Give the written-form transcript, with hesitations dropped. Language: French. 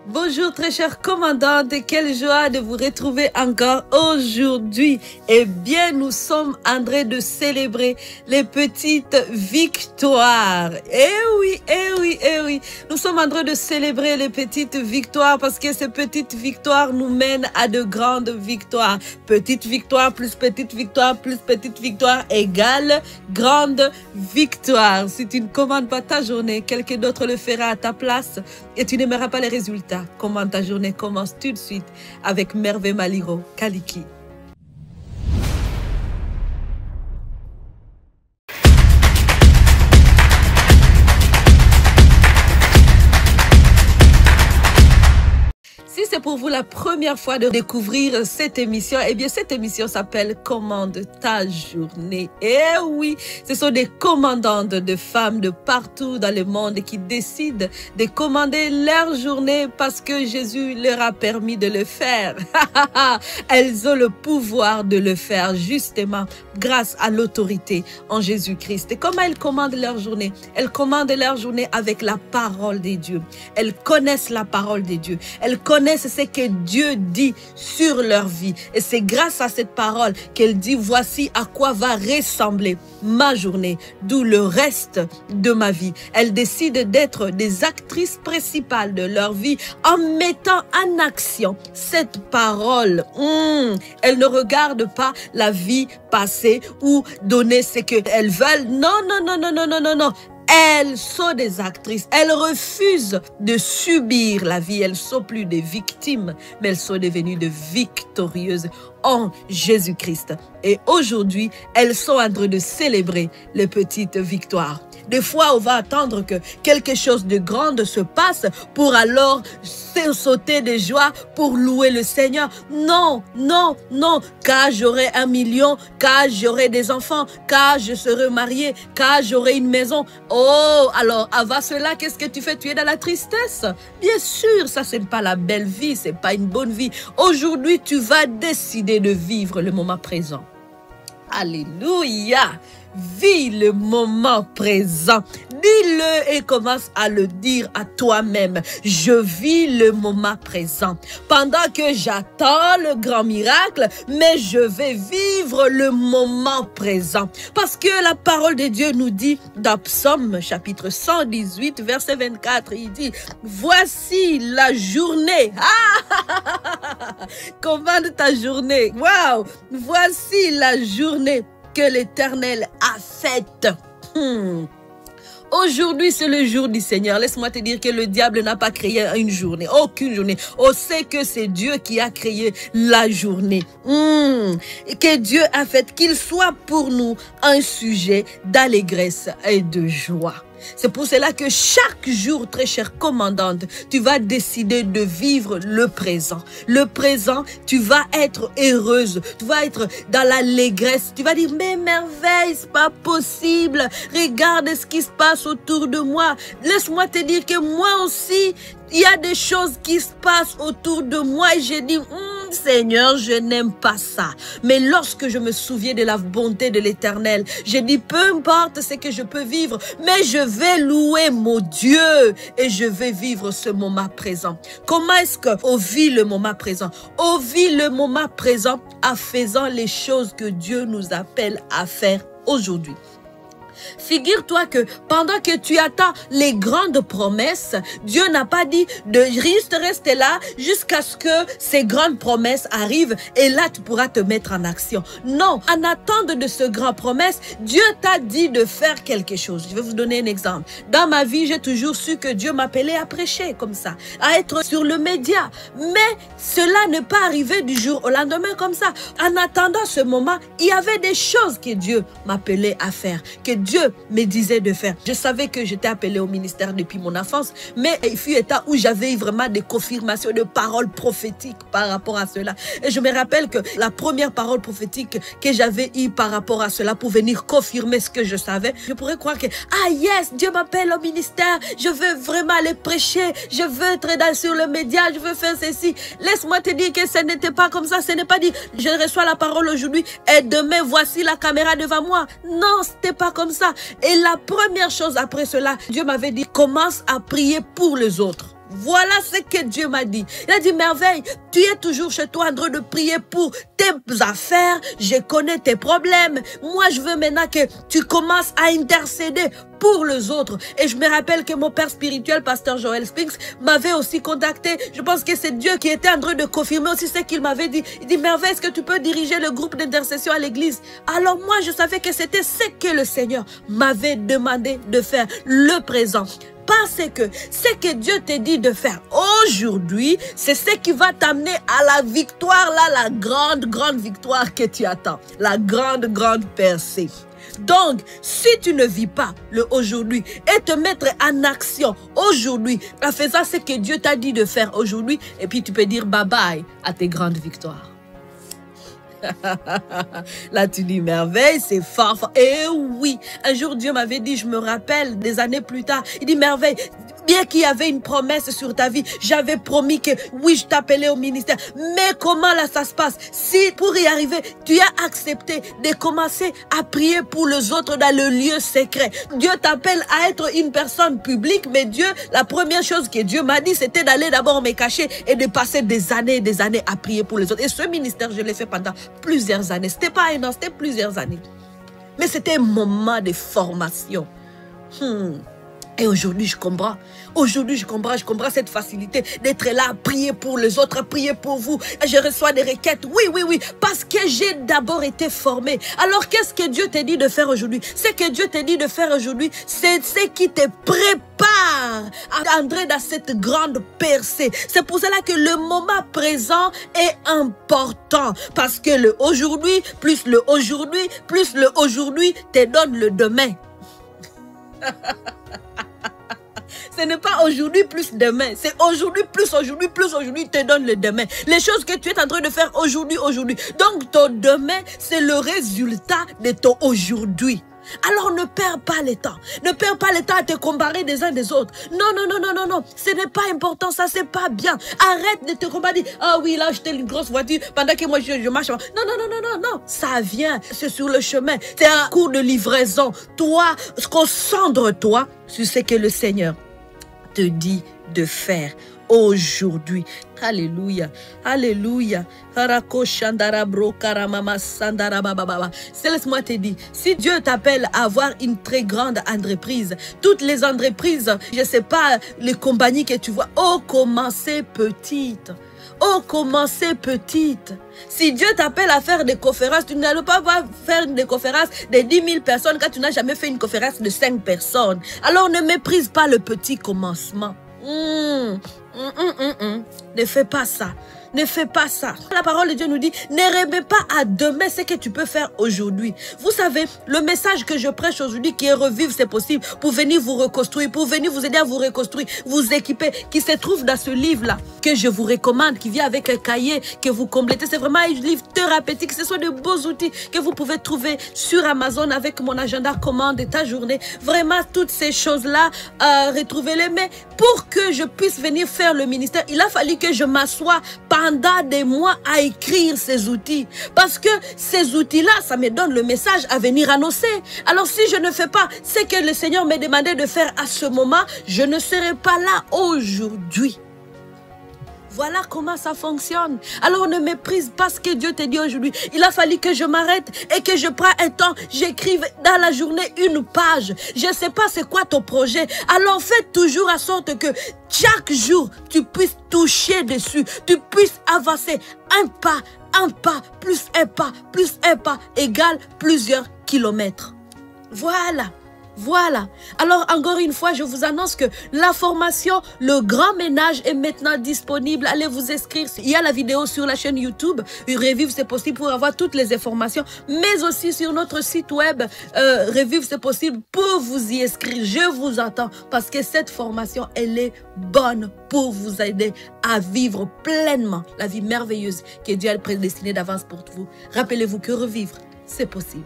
Bonjour très chère commandante, quelle joie de vous retrouver encore aujourd'hui. Eh bien, nous sommes en train de célébrer les petites victoires. Eh oui, eh oui, eh oui. Nous sommes en train de célébrer les petites victoires parce que ces petites victoires nous mènent à de grandes victoires. Petite victoire plus petite victoire plus petite victoire égale grande victoire. Si tu ne commandes pas ta journée, quelqu'un d'autre le fera à ta place et tu n'aimeras pas les résultats. Comment ta journée commence tout de suite avec Merveille Maliro Kaliki. Si c'est pour vous la première fois de découvrir cette émission, eh bien cette émission s'appelle Commande ta journée. Eh oui, ce sont des commandantes de femmes de partout dans le monde qui décident de commander leur journée parce que Jésus leur a permis de le faire. Elles ont le pouvoir de le faire justement grâce à l'autorité en Jésus-Christ. Et comment elles commandent leur journée? Elles commandent leur journée avec la parole de Dieu. Elles connaissent la parole de Dieu. Elles connaissent ce que Dieu dit sur leur vie. Et c'est grâce à cette parole qu'elle dit, voici à quoi va ressembler ma journée, d'où le reste de ma vie. Elles décident d'être des actrices principales de leur vie en mettant en action cette parole. Elles ne regardent pas la vie passée ou donner ce qu'elles veulent. Non, non, non, non, non, non, non, non. Elles sont des actrices. Elles refusent de subir la vie. Elles ne sont plus des victimes, mais elles sont devenues de victorieuses en Jésus-Christ. Et aujourd'hui, elles sont en train de célébrer les petites victoires. Des fois, on va attendre que quelque chose de grand se passe pour alors sauter de joie pour louer le Seigneur. Non, non, non, car j'aurai 1 million, car j'aurai des enfants, car je serai mariée, car j'aurai une maison. Oh, alors avant cela, qu'est-ce que tu fais? Tu es dans la tristesse? Bien sûr, ça c'est pas la belle vie, c'est pas une bonne vie. Aujourd'hui, tu vas décider de vivre le moment présent. Alléluia! Vis le moment présent. Dis-le et commence à le dire à toi-même. Je vis le moment présent. Pendant que j'attends le grand miracle, mais je vais vivre le moment présent. Parce que la parole de Dieu nous dit dans Psaume chapitre 118, verset 24, il dit, voici la journée. Commande ta journée. Waouh! Voici la journée que l'Éternel a faite. Aujourd'hui, c'est le jour du Seigneur. Laisse-moi te dire que le diable n'a pas créé une journée, aucune journée. On sait que c'est Dieu qui a créé la journée. Et que Dieu a fait qu'il soit pour nous un sujet d'allégresse et de joie. C'est pour cela que chaque jour, très chère commandante, tu vas décider de vivre le présent. Le présent, tu vas être heureuse. Tu vas être dans l'allégresse. Tu vas dire, mais merveille, c'est pas possible. Regarde ce qui se passe autour de moi. Laisse-moi te dire que moi aussi, il y a des choses qui se passent autour de moi et j'ai dit, Seigneur, je n'aime pas ça. Mais lorsque je me souviens de la bonté de l'Éternel, j'ai dit, peu importe ce que je peux vivre, mais je vais louer mon Dieu et je vais vivre ce moment présent. Comment est-ce qu'on vit le moment présent? On vit le moment présent en faisant les choses que Dieu nous appelle à faire aujourd'hui. Figure-toi que pendant que tu attends les grandes promesses, Dieu n'a pas dit de rester là jusqu'à ce que ces grandes promesses arrivent et là tu pourras te mettre en action. Non, en attendant de ces grandes promesses, Dieu t'a dit de faire quelque chose. Je vais vous donner un exemple. Dans ma vie, j'ai toujours su que Dieu m'appelait à prêcher comme ça, à être sur le média. Mais cela n'est pas arrivé du jour au lendemain comme ça. En attendant ce moment, il y avait des choses que Dieu m'appelait à faire, que Dieu me disait de faire. Je savais que j'étais appelée au ministère depuis mon enfance, mais il fut un temps où j'avais vraiment des confirmations de paroles prophétiques par rapport à cela. Et je me rappelle que la première parole prophétique que j'avais eue par rapport à cela pour venir confirmer ce que je savais, je pourrais croire que, ah yes, Dieu m'appelle au ministère, je veux vraiment aller prêcher, je veux être sur le média, je veux faire ceci. Laisse-moi te dire que ce n'était pas comme ça, ce n'est pas dit, je reçois la parole aujourd'hui et demain voici la caméra devant moi. Non, c'était pas comme ça. Et la première chose après cela, Dieu m'avait dit, commence à prier pour les autres. Voilà ce que Dieu m'a dit. Il a dit, Merveille, tu es toujours chez toi en train de prier pour tes affaires. Je connais tes problèmes. Moi, je veux maintenant que tu commences à intercéder pour les autres. Et je me rappelle que mon père spirituel, pasteur Joel Spinks, m'avait aussi contacté. Je pense que c'est Dieu qui était en train de confirmer aussi ce qu'il m'avait dit. Il dit, Merveille, est-ce que tu peux diriger le groupe d'intercession à l'église? Alors moi, je savais que c'était ce que le Seigneur m'avait demandé de faire, le présent. Parce que ce que Dieu te dit de faire aujourd'hui, c'est ce qui va t'amener à la victoire, là, la grande victoire que tu attends. La grande percée. Donc, si tu ne vis pas le aujourd'hui et te mettre en action aujourd'hui, en faisant ce que Dieu t'a dit de faire aujourd'hui, et puis tu peux dire bye bye à tes grandes victoires. Là, tu dis Merveille, c'est fort. Et oui, un jour, Dieu m'avait dit, je me rappelle, des années plus tard, il dit Merveille, bien qu'il y avait une promesse sur ta vie, j'avais promis que oui, je t'appelais au ministère. Mais comment là ça se passe? Si pour y arriver, tu as accepté de commencer à prier pour les autres dans le lieu secret. Dieu t'appelle à être une personne publique, mais Dieu, la première chose que Dieu m'a dit, c'était d'aller d'abord me cacher et de passer des années à prier pour les autres. Et ce ministère, je l'ai fait pendant plusieurs années. C'était pas un an, c'était plusieurs années. Mais c'était un moment de formation. Et aujourd'hui, je comprends. Aujourd'hui, je comprends cette facilité d'être là à prier pour les autres, à prier pour vous. Je reçois des requêtes. Oui, parce que j'ai d'abord été formé. Alors, qu'est-ce que Dieu te dit de faire aujourd'hui? Ce que Dieu te dit de faire aujourd'hui, c'est ce qui te prépare à entrer dans cette grande percée. C'est pour cela que le moment présent est important. Parce que le aujourd'hui, plus le aujourd'hui te donne le demain. Ce n'est pas aujourd'hui plus demain. C'est aujourd'hui plus aujourd'hui te donne le demain. Les choses que tu es en train de faire aujourd'hui. Donc ton demain, c'est le résultat de ton aujourd'hui. Alors ne perds pas le temps. Ne perds pas le temps à te comparer des uns des autres. Non. Ce n'est pas important, ça c'est pas bien. Arrête de te comparer. Ah oui, là j'étais une grosse voiture pendant que moi je marche. Non. Ça vient. C'est sur le chemin. C'est un cours de livraison. Toi, concentre-toi sur ce que le Seigneur te dit de faire aujourd'hui. Alléluia. Laisse-moi te dire, si Dieu t'appelle à avoir une très grande entreprise, toutes les entreprises, je ne sais pas, les compagnies que tu vois, commencez petites. Commencez petite. Si Dieu t'appelle à faire des conférences, tu n'allais pas faire des conférences de 10 000 personnes quand tu n'as jamais fait une conférence de 5 personnes. Alors ne méprise pas le petit commencement. Ne fais pas ça. Ne fais pas ça. La parole de Dieu nous dit, ne remets pas à demain ce que tu peux faire aujourd'hui. Vous savez, le message que je prêche aujourd'hui, qui est revivre, c'est possible, pour venir vous reconstruire, pour venir vous aider à vous reconstruire, vous équiper, qui se trouve dans ce livre-là, que je vous recommande, qui vient avec un cahier que vous complétez. C'est vraiment un livre thérapeutique. Ce sont de beaux outils que vous pouvez trouver sur Amazon avec mon agenda commande de ta journée. Vraiment, toutes ces choses-là, retrouvez-les. Mais pour que je puisse venir faire le ministère, il a fallu que je m'assoie pendant des mois à écrire ces outils. Parce que ces outils-là, ça me donne le message à venir annoncer. Alors si je ne fais pas ce que le Seigneur m'a demandé de faire à ce moment, je ne serai pas là aujourd'hui. Voilà comment ça fonctionne. Alors ne méprise pas ce que Dieu te dit aujourd'hui. Il a fallu que je m'arrête et que je prenne un temps, j'écrive dans la journée une page. Je ne sais pas c'est quoi ton projet. Alors fais toujours en sorte que chaque jour, tu puisses toucher dessus. Tu puisses avancer un pas, plus un pas, égale plusieurs kilomètres. Voilà. Alors, encore une fois, je vous annonce que la formation, le grand ménage est maintenant disponible. Allez vous inscrire. Il y a la vidéo sur la chaîne YouTube. Revivre, c'est possible pour avoir toutes les informations. Mais aussi sur notre site web, Revivre, c'est possible pour vous y inscrire. Je vous attends parce que cette formation, elle est bonne pour vous aider à vivre pleinement la vie merveilleuse que Dieu a prédestinée d'avance pour vous. Rappelez-vous que revivre, c'est possible.